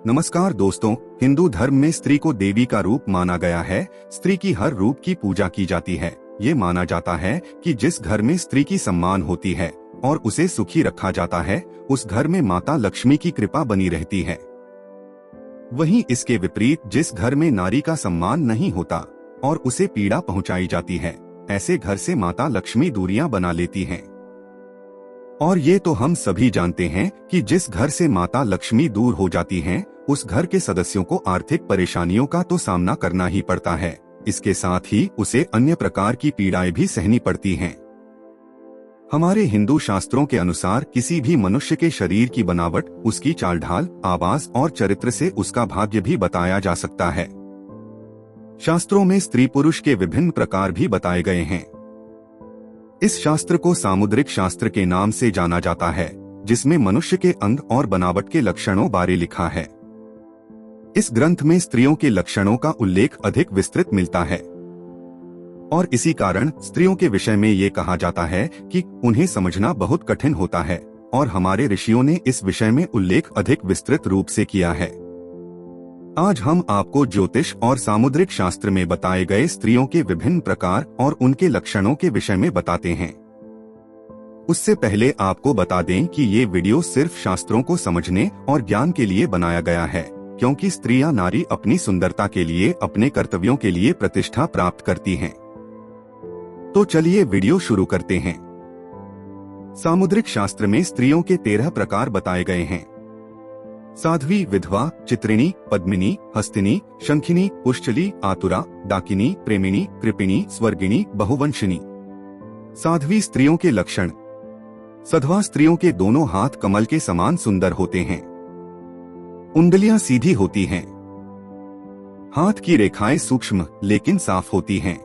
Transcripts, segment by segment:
नमस्कार दोस्तों, हिंदू धर्म में स्त्री को देवी का रूप माना गया है। स्त्री की हर रूप की पूजा की जाती है। ये माना जाता है कि जिस घर में स्त्री की सम्मान होती है और उसे सुखी रखा जाता है, उस घर में माता लक्ष्मी की कृपा बनी रहती है। वहीं इसके विपरीत जिस घर में नारी का सम्मान नहीं होता और उसे पीड़ा पहुंचाई जाती है, ऐसे घर से माता लक्ष्मी दूरियां बना लेती हैं। और ये तो हम सभी जानते हैं कि जिस घर से माता लक्ष्मी दूर हो जाती हैं, उस घर के सदस्यों को आर्थिक परेशानियों का तो सामना करना ही पड़ता है। इसके साथ ही उसे अन्य प्रकार की पीड़ाएं भी सहनी पड़ती हैं। हमारे हिंदू शास्त्रों के अनुसार किसी भी मनुष्य के शरीर की बनावट, उसकी चाल ढाल, आवाज और चरित्र से उसका भाग्य भी बताया जा सकता है। शास्त्रों में स्त्री पुरुष के विभिन्न प्रकार भी बताए गए हैं। इस शास्त्र को सामुद्रिक शास्त्र के नाम से जाना जाता है, जिसमें मनुष्य के अंग और बनावट के लक्षणों बारे लिखा है। इस ग्रंथ में स्त्रियों के लक्षणों का उल्लेख अधिक विस्तृत मिलता है और इसी कारण स्त्रियों के विषय में ये कहा जाता है कि उन्हें समझना बहुत कठिन होता है, और हमारे ऋषियों ने इस विषय में उल्लेख अधिक विस्तृत रूप से किया है। आज हम आपको ज्योतिष और सामुद्रिक शास्त्र में बताए गए स्त्रियों के विभिन्न प्रकार और उनके लक्षणों के विषय में बताते हैं। उससे पहले आपको बता दें कि ये वीडियो सिर्फ शास्त्रों को समझने और ज्ञान के लिए बनाया गया है, क्योंकि स्त्रियां नारी अपनी सुंदरता के लिए, अपने कर्तव्यों के लिए प्रतिष्ठा प्राप्त करती हैं। तो चलिए वीडियो शुरू करते हैं। सामुद्रिक शास्त्र में स्त्रियों के 13 प्रकार बताए गए हैं। साध्वी, विधवा, चित्रिणी, पद्मिनी, हस्तिनी, शंखिनी, पुष्चली, आतुरा, डाकिनी, प्रेमिणी, कृपिणी, स्वर्गिणी, बहुवंशिनी। साध्वी स्त्रियों के लक्षण। सधवा स्त्रियों के दोनों हाथ कमल के समान सुंदर होते हैं। उंगलियां सीधी होती हैं। हाथ की रेखाएं सूक्ष्म लेकिन साफ होती हैं।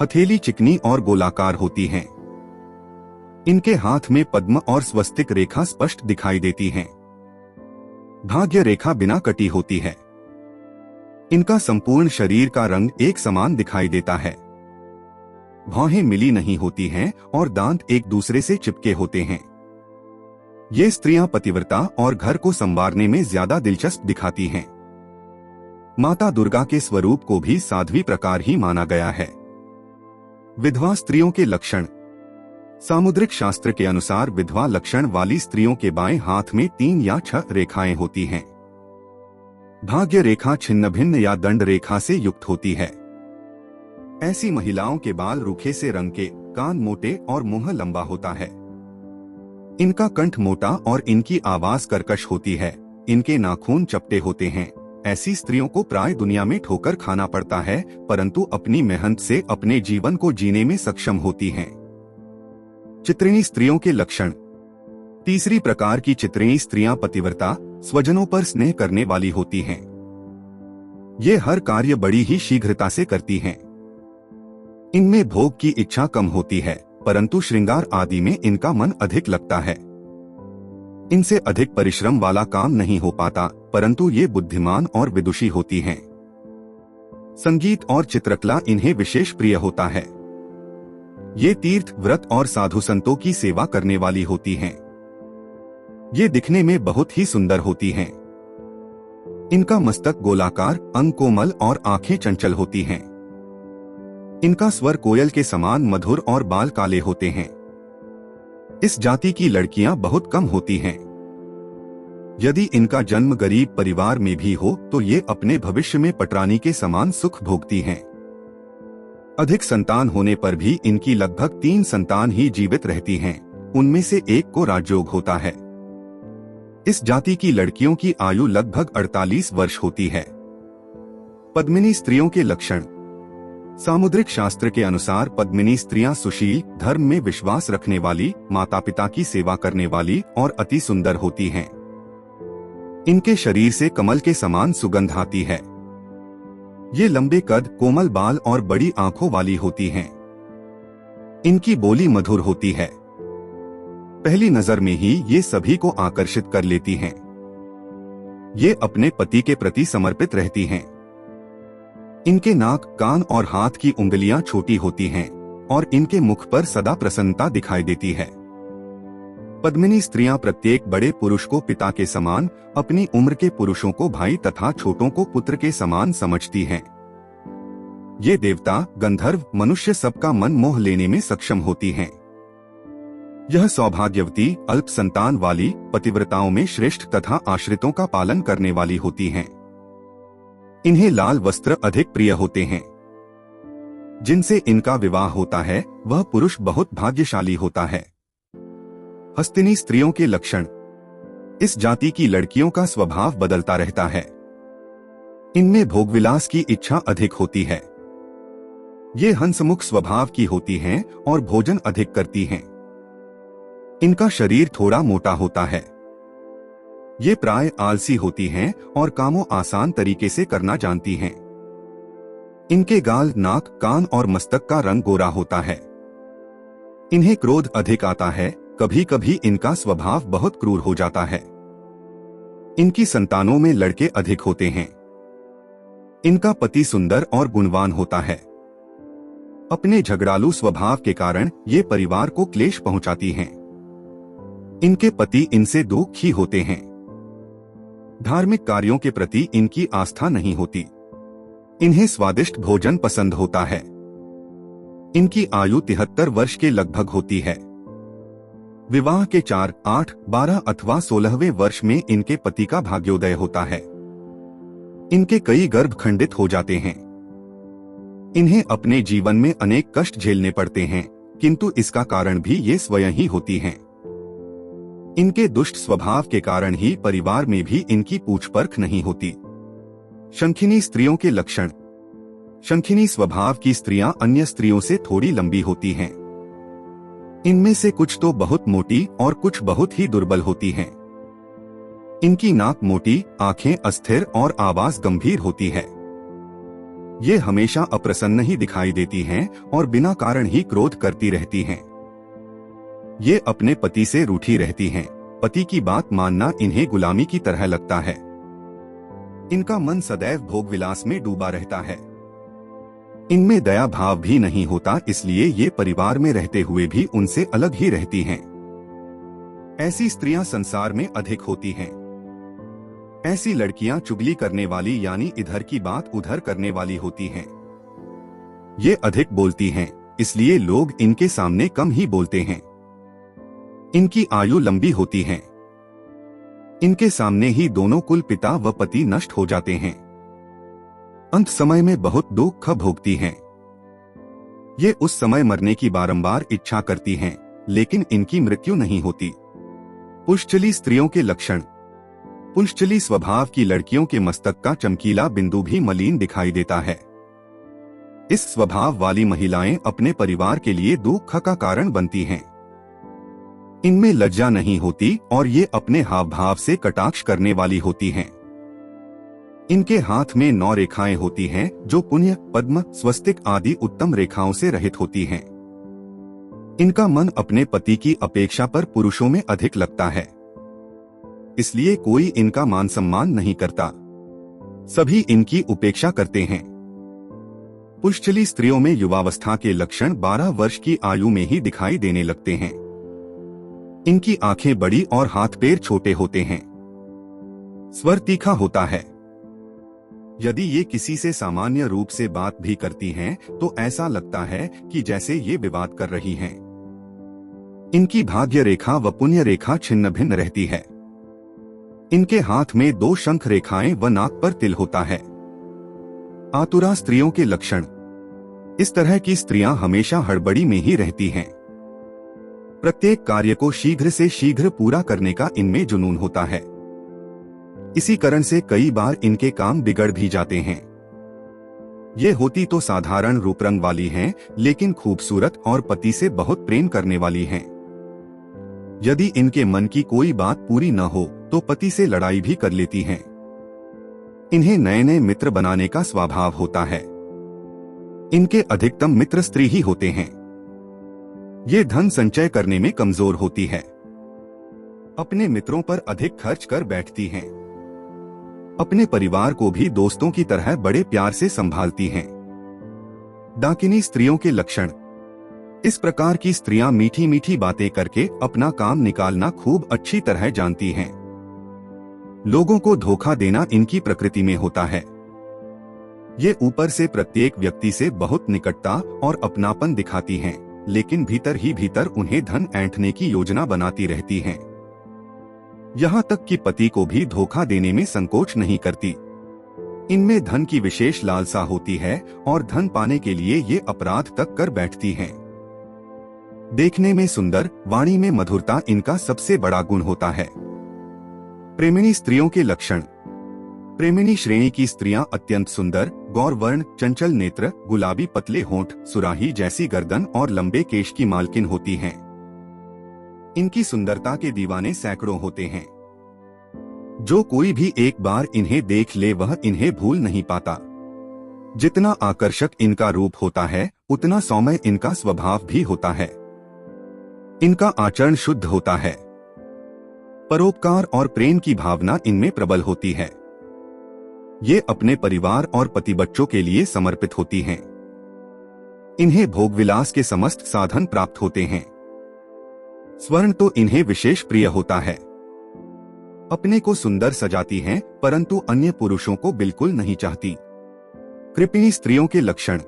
हथेली चिकनी और गोलाकार होती हैं। इनके हाथ में पद्म और स्वस्तिक रेखा स्पष्ट दिखाई देती हैं। भाग्य रेखा बिना कटी होती है। इनका संपूर्ण शरीर का रंग एक समान दिखाई देता है। भौहें मिली नहीं होती हैं और दांत एक दूसरे से चिपके होते हैं। ये स्त्रियां पतिव्रता और घर को संवारने में ज्यादा दिलचस्प दिखाती हैं। माता दुर्गा के स्वरूप को भी साध्वी प्रकार ही माना गया है। विधवा स्त्रियों के लक्षण। सामुद्रिक शास्त्र के अनुसार विधवा लक्षण वाली स्त्रियों के बाएं हाथ में 3 या 6 रेखाएं होती हैं। भाग्य रेखा छिन्न भिन्न या दंड रेखा से युक्त होती है। ऐसी महिलाओं के बाल रूखे से रंग के, कान मोटे और मुंह लंबा होता है। इनका कंठ मोटा और इनकी आवाज कर्कश होती है। इनके नाखून चपटे होते हैं। ऐसी स्त्रियों को प्राय दुनिया में ठोकर खाना पड़ता है, परंतु अपनी मेहनत से अपने जीवन को जीने में सक्षम होती हैं। चित्रिणी स्त्रियों के लक्षण। तीसरी प्रकार की चित्रिणी स्त्रियां पतिव्रता, स्वजनों पर स्नेह करने वाली होती हैं। ये हर कार्य बड़ी ही शीघ्रता से करती हैं। इनमें भोग की इच्छा कम होती है, परंतु श्रृंगार आदि में इनका मन अधिक लगता है। इनसे अधिक परिश्रम वाला काम नहीं हो पाता, परंतु ये बुद्धिमान और विदुषी होती हैं। संगीत और चित्रकला इन्हें विशेष प्रिय होता है। ये तीर्थ, व्रत और साधु संतों की सेवा करने वाली होती हैं। ये दिखने में बहुत ही सुंदर होती हैं। इनका मस्तक गोलाकार, अंग कोमल और आंखें चंचल होती हैं। इनका स्वर कोयल के समान मधुर और बाल काले होते हैं। इस जाति की लड़कियां बहुत कम होती हैं। यदि इनका जन्म गरीब परिवार में भी हो तो ये अपने भविष्य में पटरानी के समान सुख भोगती हैं। अधिक संतान होने पर भी इनकी लगभग 3 संतान ही जीवित रहती हैं। उनमें से एक को राजयोग होता है। इस जाति की लड़कियों की आयु लगभग 48 वर्ष होती है। पद्मिनी स्त्रियों के लक्षण। सामुद्रिक शास्त्र के अनुसार पद्मिनी स्त्रियां सुशील, धर्म में विश्वास रखने वाली, माता पिता की सेवा करने वाली और अति सुंदर होती हैं। इनके शरीर से कमल के समान सुगंध आती है। ये लंबे कद, कोमल बाल और बड़ी आंखों वाली होती हैं। इनकी बोली मधुर होती है। पहली नजर में ही ये सभी को आकर्षित कर लेती हैं। ये अपने पति के प्रति समर्पित रहती हैं। इनके नाक, कान और हाथ की उंगलियां छोटी होती हैं और इनके मुख पर सदा प्रसन्नता दिखाई देती है। पद्मिनी स्त्रियां प्रत्येक बड़े पुरुष को पिता के समान, अपनी उम्र के पुरुषों को भाई तथा छोटों को पुत्र के समान समझती हैं। ये देवता, गंधर्व, मनुष्य सबका मन मोह लेने में सक्षम होती हैं। यह सौभाग्यवती, अल्प संतान वाली, पतिव्रताओं में श्रेष्ठ तथा आश्रितों का पालन करने वाली होती हैं। इन्हें लाल वस्त्र अधिक प्रिय होते हैं। जिनसे इनका विवाह होता है वह पुरुष बहुत भाग्यशाली होता है। हस्तिनी स्त्रियों के लक्षण। इस जाति की लड़कियों का स्वभाव बदलता रहता है। इनमें भोगविलास की इच्छा अधिक होती है। ये हंसमुख स्वभाव की होती हैं और भोजन अधिक करती हैं। इनका शरीर थोड़ा मोटा होता है। ये प्राय आलसी होती हैं और कामों आसान तरीके से करना जानती हैं। इनके गाल, नाक, कान और मस्तक का रंग गोरा होता है। इन्हें क्रोध अधिक आता है। कभी कभी इनका स्वभाव बहुत क्रूर हो जाता है। इनकी संतानों में लड़के अधिक होते हैं। इनका पति सुंदर और गुणवान होता है। अपने झगड़ालू स्वभाव के कारण ये परिवार को क्लेश पहुंचाती हैं। इनके पति इनसे दुखी होते हैं। धार्मिक कार्यों के प्रति इनकी आस्था नहीं होती। इन्हें स्वादिष्ट भोजन पसंद होता है। इनकी आयु 73 वर्ष के लगभग होती है। विवाह के 4, 8, 12 अथवा 16वें वर्ष में इनके पति का भाग्योदय होता है। इनके कई गर्भ खंडित हो जाते हैं। इन्हें अपने जीवन में अनेक कष्ट झेलने पड़ते हैं, किंतु इसका कारण भी ये स्वयं ही होती हैं। इनके दुष्ट स्वभाव के कारण ही परिवार में भी इनकी पूछ परख नहीं होती। शंखिनी स्त्रियों के लक्षण। शंखिनी स्वभाव की स्त्रियां अन्य स्त्रियों से थोड़ी लंबी होती हैं। इनमें से कुछ तो बहुत मोटी और कुछ बहुत ही दुर्बल होती हैं। इनकी नाक मोटी, आंखें अस्थिर और आवाज गंभीर होती है। ये हमेशा अप्रसन्न ही दिखाई देती हैं और बिना कारण ही क्रोध करती रहती हैं। ये अपने पति से रूठी रहती हैं। पति की बात मानना इन्हें गुलामी की तरह लगता है। इनका मन सदैव भोगविलास में डूबा रहता है। इनमें दया भाव भी नहीं होता, इसलिए ये परिवार में रहते हुए भी उनसे अलग ही रहती हैं। ऐसी स्त्रियां संसार में अधिक होती हैं। ऐसी लड़कियां चुगली करने वाली यानी इधर की बात उधर करने वाली होती हैं। ये अधिक बोलती हैं, इसलिए लोग इनके सामने कम ही बोलते हैं। इनकी आयु लंबी होती है। इनके सामने ही दोनों कुल पिता व पति नष्ट हो जाते हैं। अंत समय में बहुत दुख भोगती हैं। ये उस समय मरने की बारंबार इच्छा करती हैं, लेकिन इनकी मृत्यु नहीं होती। पुंश्चली स्त्रियों के लक्षण। पुंश्चली स्वभाव की लड़कियों के मस्तक का चमकीला बिंदु भी मलिन दिखाई देता है। इस स्वभाव वाली महिलाएं अपने परिवार के लिए दुख का कारण बनती हैं। इनमें लज्जा नहीं होती और ये अपने हाव भाव से कटाक्ष करने वाली होती हैं। इनके हाथ में 9 रेखाएं होती हैं, जो पुण्य, पद्म, स्वस्तिक आदि उत्तम रेखाओं से रहित होती हैं। इनका मन अपने पति की अपेक्षा पर पुरुषों में अधिक लगता है, इसलिए कोई इनका मान सम्मान नहीं करता। सभी इनकी उपेक्षा करते हैं। पुंश्चली स्त्रियों में युवावस्था के लक्षण 12 वर्ष की आयु में ही दिखाई देने लगते हैं। इनकी आंखें बड़ी और हाथ पैर छोटे होते हैं। स्वर तीखा होता है। यदि ये किसी से सामान्य रूप से बात भी करती हैं, तो ऐसा लगता है कि जैसे ये विवाद कर रही हैं। इनकी भाग्य रेखा व पुण्य रेखा छिन्न भिन्न रहती है। इनके हाथ में 2 शंख रेखाएं व नाक पर तिल होता है। आतुरा स्त्रियों के लक्षण। इस तरह की स्त्रियां हमेशा हड़बड़ी में ही रहती हैं। प्रत्येक कार्य को शीघ्र से शीघ्र पूरा करने का इनमें जुनून होता है। इसी कारण से कई बार इनके काम बिगड़ भी जाते हैं। ये होती तो साधारण रूप रंग वाली हैं, लेकिन खूबसूरत और पति से बहुत प्रेम करने वाली हैं। यदि इनके मन की कोई बात पूरी न हो तो पति से लड़ाई भी कर लेती हैं। इन्हें नए नए मित्र बनाने का स्वभाव होता है। इनके अधिकतम मित्र स्त्री ही होते हैं। ये धन संचय करने में कमजोर होती है। अपने मित्रों पर अधिक खर्च कर बैठती हैं। अपने परिवार को भी दोस्तों की तरह बड़े प्यार से संभालती हैं। डाकिनी स्त्रियों के लक्षण। इस प्रकार की स्त्रियां मीठी मीठी बातें करके अपना काम निकालना खूब अच्छी तरह जानती हैं। लोगों को धोखा देना इनकी प्रकृति में होता है। ये ऊपर से प्रत्येक व्यक्ति से बहुत निकटता और अपनापन दिखाती हैं, लेकिन भीतर ही भीतर उन्हें धन ऐंठने की योजना बनाती रहती हैं। यहाँ तक कि पति को भी धोखा देने में संकोच नहीं करती। इनमें धन की विशेष लालसा होती है और धन पाने के लिए ये अपराध तक कर बैठती हैं। देखने में सुंदर, वाणी में मधुरता इनका सबसे बड़ा गुण होता है। प्रेमिणी स्त्रियों के लक्षण। प्रेमिणी श्रेणी की स्त्रियां अत्यंत सुंदर, गौरवर्ण, चंचल नेत्र, गुलाबी पतले होंठ, सुराही जैसी गर्दन और लंबे केश की मालकिन होती हैं। इनकी सुंदरता के दीवाने सैकड़ों होते हैं। जो कोई भी एक बार इन्हें देख ले वह इन्हें भूल नहीं पाता। जितना आकर्षक इनका रूप होता है, उतना सौम्य इनका स्वभाव भी होता है। इनका आचरण शुद्ध होता है। परोपकार और प्रेम की भावना इनमें प्रबल होती है। ये अपने परिवार और पति बच्चों के लिए समर्पित होती हैं। इन्हें भोगविलास के समस्त साधन प्राप्त होते हैं। स्वर्ण तो इन्हें विशेष प्रिय होता है। अपने को सुंदर सजाती हैं, परंतु अन्य पुरुषों को बिल्कुल नहीं चाहती। कृपिणी स्त्रियों के लक्षण।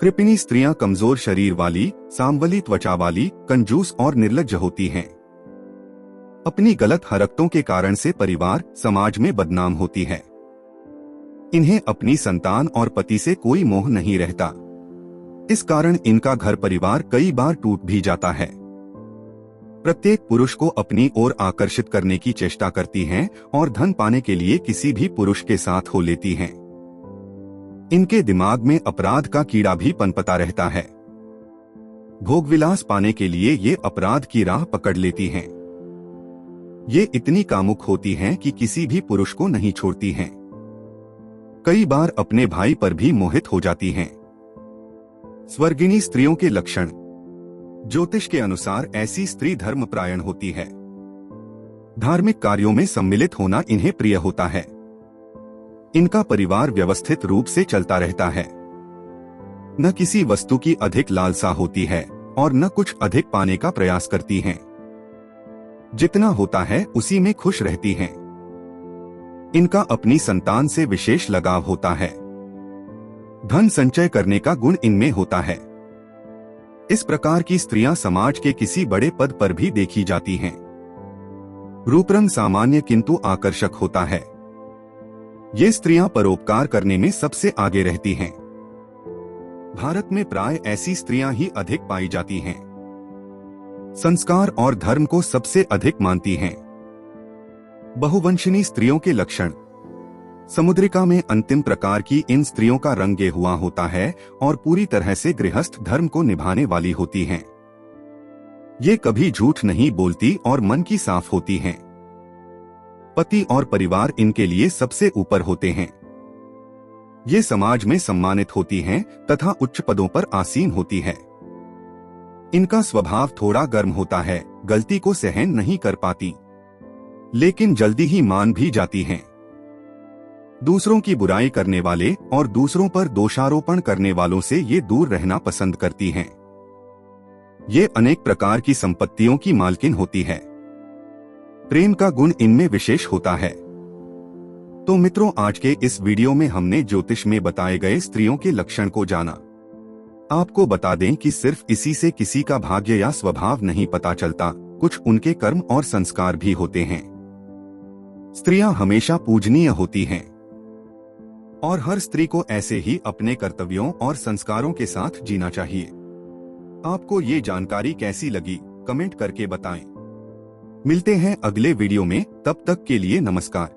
कृपिणी स्त्रियां कमजोर शरीर वाली, सांवली त्वचा वाली, कंजूस और निर्लज्ज होती हैं। अपनी गलत हरकतों के कारण से परिवार, समाज में बदनाम होती है। इन्हें अपनी संतान और पति से कोई मोह नहीं रहता। इस कारण इनका घर परिवार कई बार टूट भी जाता है। प्रत्येक पुरुष को अपनी ओर आकर्षित करने की चेष्टा करती हैं और धन पाने के लिए किसी भी पुरुष के साथ हो लेती हैं। इनके दिमाग में अपराध का कीड़ा भी पनपता रहता है। भोगविलास पाने के लिए ये अपराध की राह पकड़ लेती हैं। ये इतनी कामुक होती हैं कि किसी भी पुरुष को नहीं छोड़ती हैं। कई बार अपने भाई पर भी मोहित हो जाती हैं। स्वर्गिणी स्त्रियों के लक्षण। ज्योतिष के अनुसार ऐसी स्त्री धर्मपरायण होती है। धार्मिक कार्यों में सम्मिलित होना इन्हें प्रिय होता है। इनका परिवार व्यवस्थित रूप से चलता रहता है। न किसी वस्तु की अधिक लालसा होती है और न कुछ अधिक पाने का प्रयास करती हैं। जितना होता है उसी में खुश रहती हैं। इनका अपनी संतान से विशेष लगाव होता है। धन संचय करने का गुण इनमें होता है। इस प्रकार की स्त्रियां समाज के किसी बड़े पद पर भी देखी जाती हैं। रूप रंग सामान्य किंतु आकर्षक होता है। ये स्त्रियां परोपकार करने में सबसे आगे रहती हैं। भारत में प्राय ऐसी स्त्रियां ही अधिक पाई जाती हैं। संस्कार और धर्म को सबसे अधिक मानती हैं। बहुवंशिनी स्त्रियों के लक्षण। समुद्रिका में अंतिम प्रकार की इन स्त्रियों का रंग हुआ होता है और पूरी तरह से गृहस्थ धर्म को निभाने वाली होती हैं। ये कभी झूठ नहीं बोलती और मन की साफ होती हैं। पति और परिवार इनके लिए सबसे ऊपर होते हैं। ये समाज में सम्मानित होती हैं तथा उच्च पदों पर आसीन होती है। इनका स्वभाव थोड़ा गर्म होता है, गलती को सहन नहीं कर पाती, लेकिन जल्दी ही मान भी जाती हैं। दूसरों की बुराई करने वाले और दूसरों पर दोषारोपण करने वालों से ये दूर रहना पसंद करती हैं। ये अनेक प्रकार की संपत्तियों की मालकिन होती है। प्रेम का गुण इनमें विशेष होता है। तो मित्रों, आज के इस वीडियो में हमने ज्योतिष में बताए गए स्त्रियों के लक्षण को जाना। आपको बता दें कि सिर्फ इसी से किसी का भाग्य या स्वभाव नहीं पता चलता, कुछ उनके कर्म और संस्कार भी होते हैं। स्त्रियां हमेशा पूजनीय होती हैं और हर स्त्री को ऐसे ही अपने कर्तव्यों और संस्कारों के साथ जीना चाहिए। आपको ये जानकारी कैसी लगी, कमेंट करके बताएं। मिलते हैं अगले वीडियो में, तब तक के लिए नमस्कार।